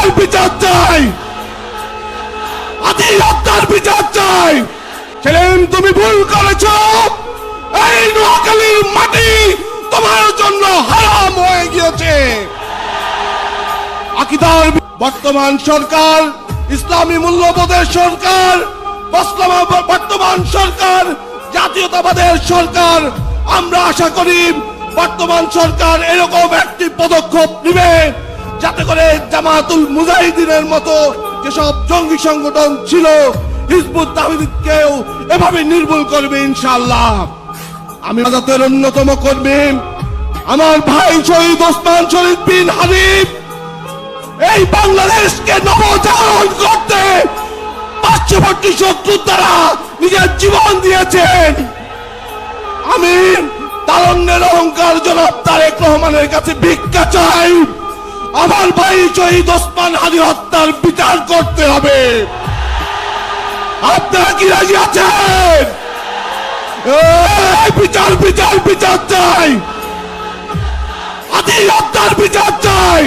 হত্যার বিচার চাই, হাদি হত্যার বিচার চাই। সেলিম, তুমি ভুল করেছ। এই নোয়াখালীর মাটি তোমার জন্য হারাম হয়ে গিয়েছে। আকিদার বর্তমান সরকার ইসলামী মূল্যবোধের সরকার, বর্তমান সরকার জাতীয়তাবাদের সরকার। আমরা আশা করি বর্তমান সরকার এরকম একটি পদক্ষেপ নেবে যাতে করে জামাতুল মুজাহিদিনের মতো যেসব জঙ্গি সংগঠন ছিল, হিজবুত তাহরিরকেও এভাবে নির্মূল করবে ইনশাআল্লাহ। আমি আজাদের অন্যতম কর্মী আমার ভাই শহীদ ওসমান শরীফ বিন হানিফ এই বাংলাদেশকে নবজাগরণ করতে পার্শ্ববর্তী শত্রুর দ্বারা নিজের জীবন দিয়েছেন। আমি তারুণ্যের অহংকার জনাব তারেক রহমানের কাছে ভিক্ষা চাই, আমার ভাই শহীদ ওসমান হাদি হত্যার বিচার করতে হবে। আপনারা কি রাজি আছেন? বিচার বিচার বিচার চাই, হাদি হত্যার বিচার চাই।